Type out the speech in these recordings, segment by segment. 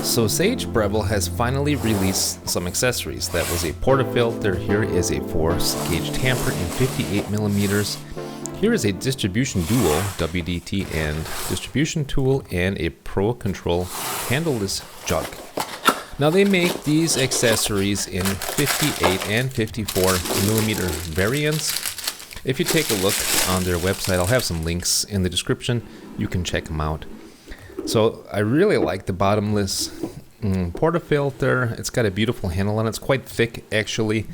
So Sage Breville has finally released some accessories. That was a portafilter. Here is a 4-gauge tamper in 58mm. Here is a distribution duo, WDT and distribution tool, and a Pro Control handleless jug. Now they make these accessories in 58 and 54mm variants. If you take a look on their website, I'll have some links in the description. You can check them out. So I really like the Bottomless Portafilter. It's got a beautiful handle on it. It's quite thick, actually,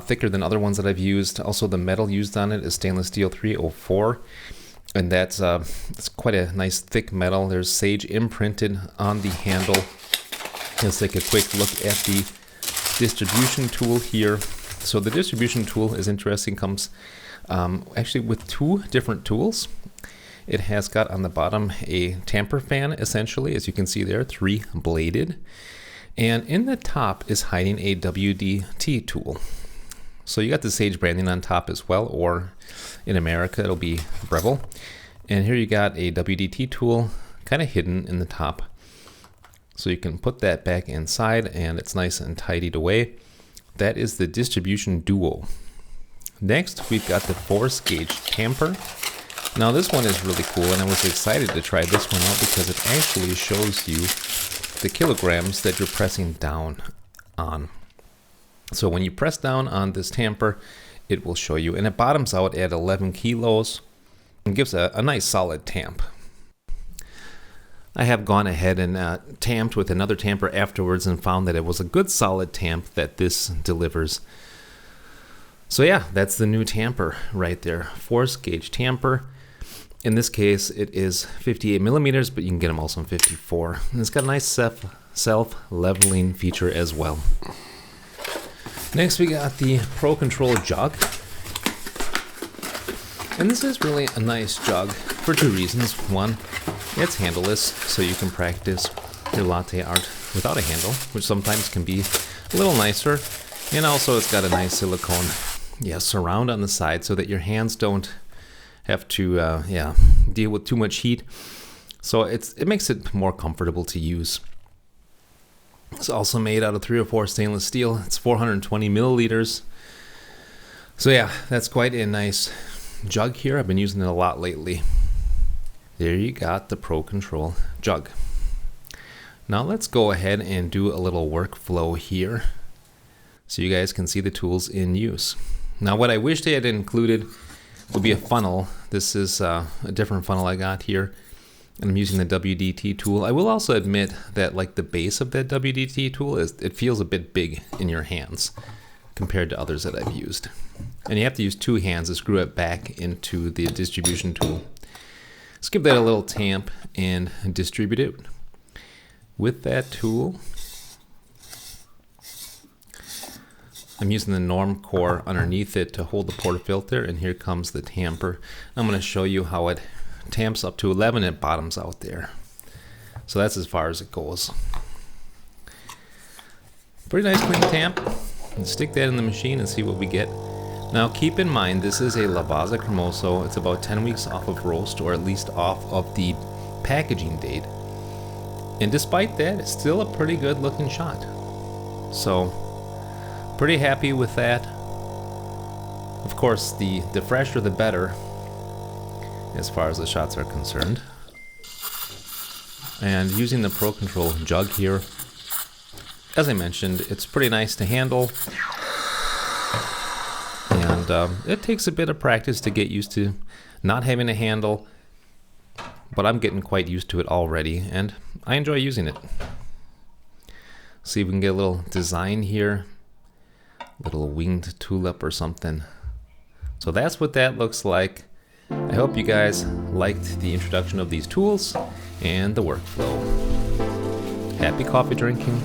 thicker than other ones that I've used. Also, the metal used on it is stainless steel 304, and that's it's quite a nice thick metal. There's Sage imprinted on the handle. Let's take a quick look at the distribution tool here. So the distribution tool is interesting. Comes actually with two different tools. It has got on the bottom a tamper fan, essentially, as you can see there, 3-bladed. And in the top is hiding a WDT tool. So you got the Sage branding on top as well, or in America it'll be Breville. And here you got a WDT tool kind of hidden in the top. So you can put that back inside and it's nice and tidied away. That is the distribution duo. Next, we've got the 4-gauge tamper. Now this one is really cool, and I was excited to try this one out because it actually shows you the kilograms that you're pressing down on. So when you press down on this tamper, it will show you, and it bottoms out at 11 kilos and gives a nice solid tamp. I have gone ahead and tamped with another tamper afterwards and found that it was a good solid tamp that this delivers. So yeah, that's the new tamper right there, 4-gauge tamper. In this case, it is 58mm, but you can get them also in 54. And it's got a nice self-leveling feature as well. Next, we got the Pro Control Jug. And this is really a nice jug for two reasons. One, it's handleless, so you can practice your latte art without a handle, which sometimes can be a little nicer. And also, it's got a nice silicone surround on the side so that your hands don't have to deal with too much heat. So it makes it more comfortable to use. It's also made out of 304 stainless steel. It's 420 milliliters. So yeah, that's quite a nice jug here. I've been using it a lot lately. There you got the Pro Control jug. Now let's go ahead and do a little workflow here so you guys can see the tools in use. Now what I wish they had included would be a funnel. This is a different funnel I got here, and I'm using the WDT tool. I will also admit that like the base of that WDT tool it feels a bit big in your hands compared to others that I've used. And you have to use two hands to screw it back into the distribution tool. Let's give that a little tamp and distribute it with that tool. I'm using the norm core underneath it to hold the portafilter, and here comes the tamper. I'm going to show you how it tamps up to 11 and it bottoms out there. So that's as far as it goes. Pretty nice clean tamp. And stick that in the machine and see what we get. Now keep in mind, this is a Lavazza Cremoso. It's about 10 weeks off of roast, or at least off of the packaging date. And despite that, it's still a pretty good looking shot. So pretty happy with that. Of course, the fresher the better as far as the shots are concerned. And using the Pro Control jug here, as I mentioned, it's pretty nice to handle. And it takes a bit of practice to get used to not having a handle, but I'm getting quite used to it already, and I enjoy using it. See if we can get a little design here. Little winged tulip or something. So that's what that looks like. I hope you guys liked the introduction of these tools and the workflow. Happy coffee drinking.